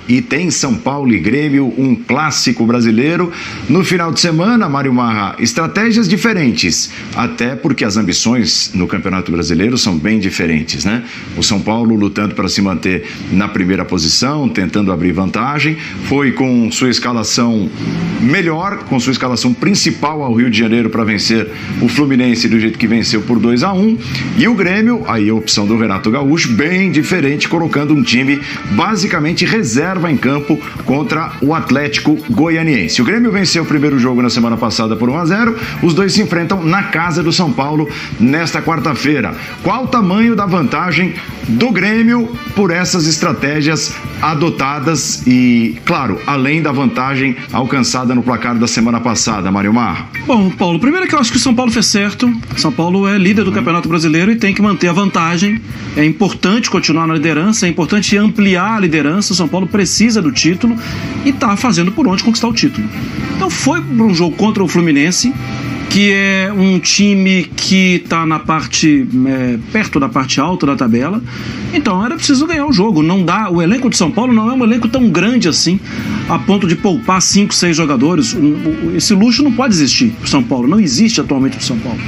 E tem São Paulo e Grêmio, um clássico brasileiro. No final de semana, Mário Marra, estratégias diferentes, até porque as ambições no Campeonato Brasileiro são bem diferentes, né? O São Paulo lutando para se manter na primeira posição, tentando abrir vantagem, foi com sua escalação melhor, com sua escalação principal ao Rio de Janeiro para vencer o Fluminense do jeito que venceu por 2-1, e o Grêmio, aí a opção do Renato Gaúcho, bem diferente, colocando um time basicamente reserva em campo contra o Atlético Goianiense. O Grêmio venceu o primeiro jogo na semana passada por 1-0, os dois se enfrentam na casa do São Paulo nesta quarta-feira. Qual o tamanho da vantagem do Grêmio por essas estratégias adotadas e, claro, além da vantagem alcançada no placar da semana passada, Mário Mar? Bom, Paulo, primeiro é que eu acho que o São Paulo fez certo. São Paulo é líder do Campeonato Brasileiro e tem que manter a vantagem. É importante continuar na liderança, é importante ampliar a liderança. O São Paulo precisa do título e está fazendo por onde conquistar o título. Então foi para um jogo contra o Fluminense, que é um time que está na parte perto da parte alta da tabela. Então era preciso ganhar o jogo. Não dá, o elenco de São Paulo não é um elenco tão grande assim, a ponto de poupar 5, 6 jogadores. Esse luxo não pode existir para o São Paulo, não existe atualmente para o São Paulo.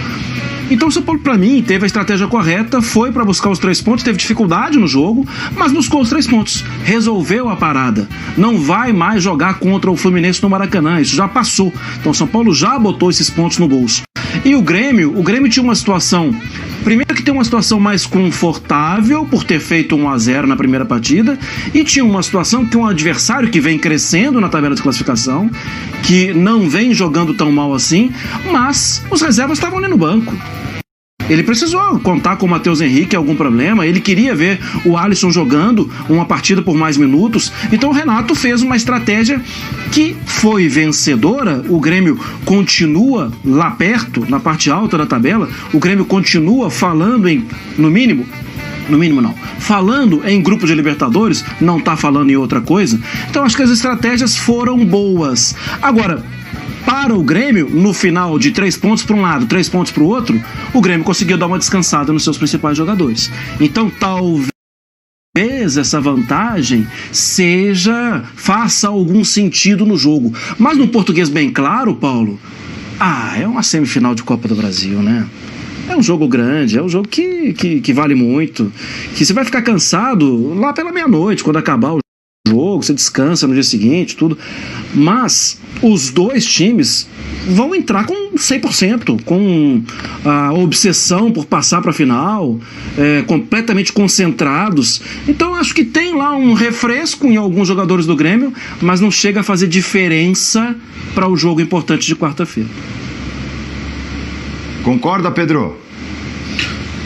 Então o São Paulo, para mim, teve a estratégia correta, foi para buscar os 3 pontos, teve dificuldade no jogo, mas buscou os 3 pontos, resolveu a parada. Não vai mais jogar contra o Fluminense no Maracanã, isso já passou. Então o São Paulo já botou esses pontos no bolso. E o Grêmio tinha uma situação, primeiro que tem uma situação mais confortável por ter feito 1-0 na primeira partida, e tinha uma situação que um adversário que vem crescendo na tabela de classificação, que não vem jogando tão mal assim, mas os reservas estavam ali no banco. Ele precisou contar com o Matheus Henrique, algum problema, ele queria ver o Alisson jogando uma partida por mais minutos, então o Renato fez uma estratégia que foi vencedora. O Grêmio continua lá perto, na parte alta da tabela, o Grêmio continua falando em, no mínimo não, falando em grupo de Libertadores, não está falando em outra coisa. Então acho que as estratégias foram boas. Agora, para o Grêmio, no final de 3 pontos para um lado, 3 pontos para o outro, o Grêmio conseguiu dar uma descansada nos seus principais jogadores. Então talvez essa vantagem faça algum sentido no jogo. Mas no português bem claro, Paulo, é uma semifinal de Copa do Brasil, né? É um jogo grande, é um jogo que vale muito, que você vai ficar cansado lá pela meia-noite, quando acabar o jogo, você descansa no dia seguinte, tudo. Mas os dois times vão entrar com 100%, com a obsessão por passar para a final, completamente concentrados. Então acho que tem lá um refresco em alguns jogadores do Grêmio, mas não chega a fazer diferença para o jogo importante de quarta-feira. Concorda, Pedro?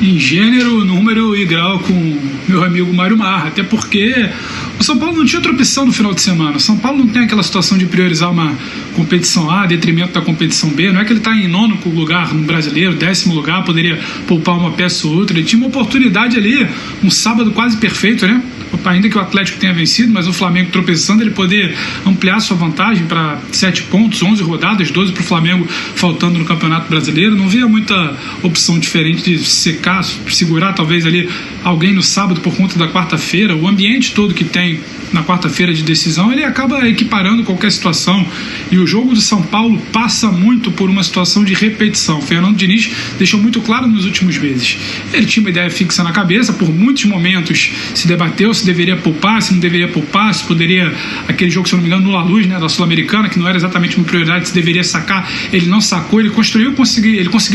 Em gênero, número e grau com meu amigo Mário Marra, até porque o São Paulo não tinha outra opção no final de semana. O São Paulo não tem aquela situação de priorizar uma competição A a detrimento da competição B. Não é que ele está em 9º lugar no Brasileiro, 10º lugar, poderia poupar uma peça ou outra. Ele tinha uma oportunidade ali, um sábado quase perfeito, né? Ainda que o Atlético tenha vencido, mas o Flamengo tropeçando, ele poder ampliar sua vantagem para 7 pontos, 11 rodadas, 12 para o Flamengo faltando no Campeonato Brasileiro. Não via muita opção diferente de secar, segurar talvez ali alguém no sábado por conta da quarta-feira. O ambiente todo que tem na quarta-feira de decisão, ele acaba equiparando qualquer situação, e o jogo do São Paulo passa muito por uma situação de repetição. O Fernando Diniz deixou muito claro nos últimos meses, ele tinha uma ideia fixa na cabeça, por muitos momentos se debateu se deveria poupar, se não deveria poupar, se poderia, aquele jogo, se eu não me engano, no La Luz, né, da Sul-Americana, que não era exatamente uma prioridade, se deveria sacar, ele não sacou, ele conseguiu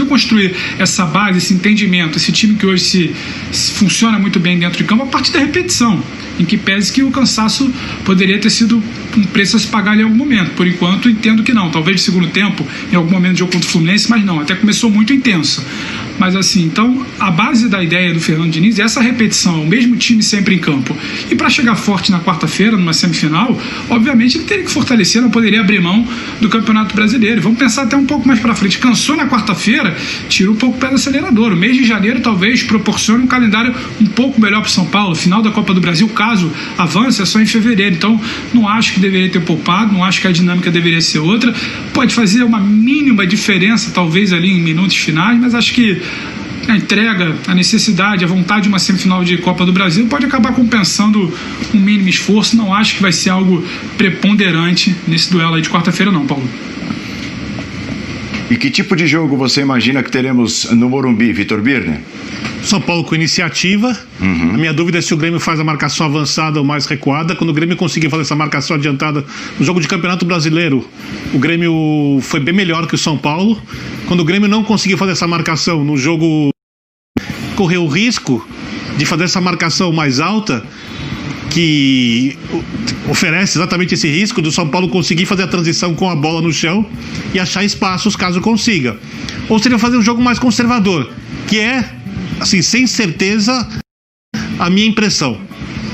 construir essa base, esse entendimento, esse time que hoje se funciona muito bem dentro de campo a partir da repetição, em que pese que o cansaço poderia ter sido um preço a se pagar em algum momento. Por enquanto, entendo que não. Talvez no segundo tempo, em algum momento de jogo contra o Fluminense, mas não. Até começou muito intenso. Mas assim, então, a base da ideia do Fernando Diniz é essa repetição, o mesmo time sempre em campo. E para chegar forte na quarta-feira, numa semifinal, obviamente ele teria que fortalecer, não poderia abrir mão do Campeonato Brasileiro. Vamos pensar até um pouco mais para frente. Cansou na quarta-feira, tira um pouco o pé do acelerador. O mês de janeiro talvez proporcione um calendário um pouco melhor para o São Paulo. Final da Copa do Brasil, caso avance, é só em fevereiro. Então, não acho que deveria ter poupado, não acho que a dinâmica deveria ser outra. Pode fazer uma mínima diferença, talvez ali em minutos finais, mas acho que a entrega, a necessidade, a vontade de uma semifinal de Copa do Brasil pode acabar compensando um mínimo esforço. Não acho que vai ser algo preponderante nesse duelo aí de quarta-feira não, Paulo. E que tipo de jogo você imagina que teremos no Morumbi, Vitor Birner? São Paulo com iniciativa. A minha dúvida é se o Grêmio faz a marcação avançada ou mais recuada. Quando o Grêmio conseguir fazer essa marcação adiantada no jogo de Campeonato Brasileiro, o Grêmio foi bem melhor que o São Paulo. Quando o Grêmio não conseguir fazer essa marcação no jogo, correu o risco de fazer essa marcação mais alta, que oferece exatamente esse risco do São Paulo conseguir fazer a transição com a bola no chão e achar espaços caso consiga. Ou seria fazer um jogo mais conservador, que é, assim, sem certeza, a minha impressão.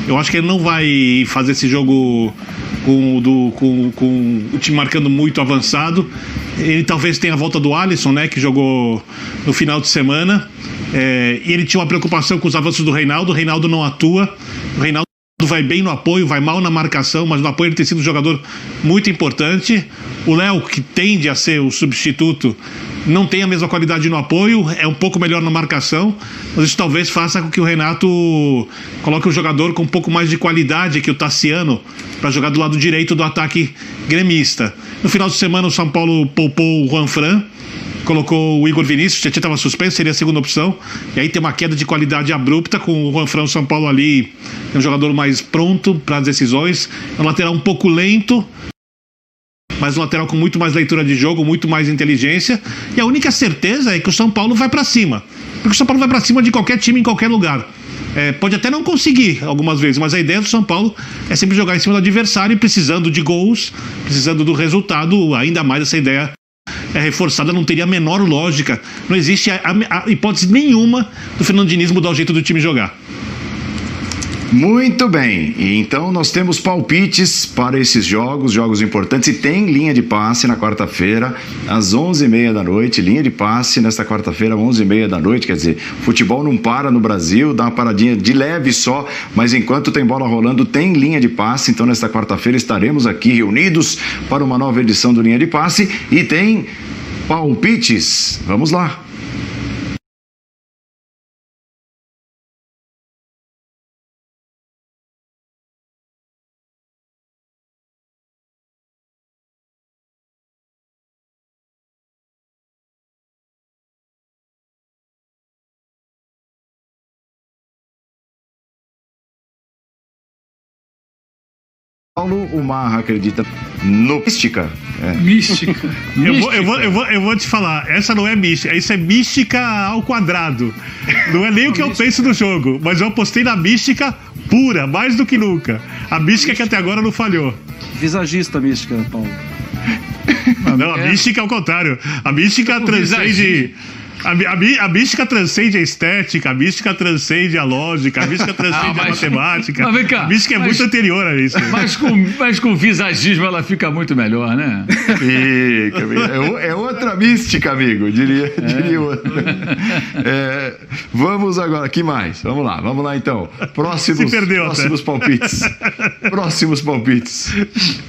Eu acho que ele não vai fazer esse jogo com o time marcando muito avançado. Ele talvez tenha a volta do Alisson, né, que jogou no final de semana. E ele tinha uma preocupação com os avanços do Reinaldo. O Reinaldo não atua. O Reinaldo vai bem no apoio, vai mal na marcação, mas no apoio ele tem sido um jogador muito importante. O Léo, que tende a ser o substituto, não tem a mesma qualidade no apoio, é um pouco melhor na marcação, mas isso talvez faça com que o Renato coloque um jogador com um pouco mais de qualidade que o Tassiano para jogar do lado direito do ataque gremista. No final de semana o São Paulo poupou o Juanfran, colocou o Igor Vinícius, já estava suspenso, seria a segunda opção, e aí tem uma queda de qualidade abrupta com o Juanfran. O São Paulo ali é um jogador mais pronto para as decisões, é um lateral um pouco lento, mas um lateral com muito mais leitura de jogo, muito mais inteligência, e a única certeza é que o São Paulo vai para cima, porque o São Paulo vai para cima de qualquer time em qualquer lugar. Pode até não conseguir algumas vezes, mas a ideia do São Paulo é sempre jogar em cima do adversário, e precisando de gols, precisando do resultado, ainda mais essa ideia é reforçada, não teria a menor lógica, não existe a hipótese nenhuma do fernandinismo dar o jeito do time jogar. Muito bem, e então nós temos palpites para esses jogos importantes, e tem linha de passe na quarta-feira às 11h30 da noite, linha de passe nesta quarta-feira às 11h30 da noite, quer dizer, futebol não para no Brasil, dá uma paradinha de leve só, mas enquanto tem bola rolando tem linha de passe. Então nesta quarta-feira estaremos aqui reunidos para uma nova edição do Linha de Passe, e tem palpites, vamos lá. Paulo, o Marra acredita no mística. Mística. Eu vou te falar, essa não é mística, isso é mística ao quadrado. Não é nem o que eu penso do jogo, mas eu apostei na mística pura, mais do que nunca. A mística que até agora não falhou. Visagista mística, Paulo. Não, a mística é o contrário. A mística transcende. A mística transcende a estética, a mística transcende a lógica, a mística transcende a matemática. Mas cá, a mística é muito anterior a isso. Mas com visagismo ela fica muito melhor, né? Fica. É outra mística, amigo, diria outra. Vamos agora, que mais? Vamos lá então. Próximos palpites. Próximos palpites.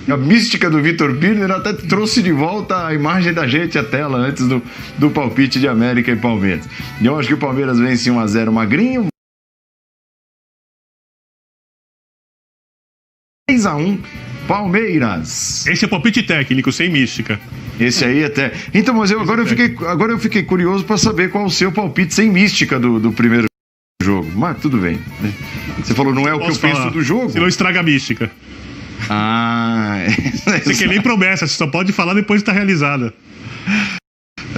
A mística do Vitor Birner até trouxe de volta a imagem da gente à tela antes do palpite de América e Palmeiras. Eu acho que o Palmeiras vence 1-0 magrinho. 3-1 Palmeiras. Esse é palpite técnico, sem mística. Esse aí até. Então, mas agora eu fiquei curioso para saber qual o seu palpite sem mística do primeiro jogo. Mas tudo bem. Você falou, não é o que eu penso do jogo? Se não estraga a mística. Você quer nem promessa, você só pode falar depois de estar realizada.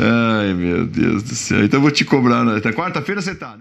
Ai, meu Deus do céu. Então eu vou te cobrar. Quarta-feira você tá, né?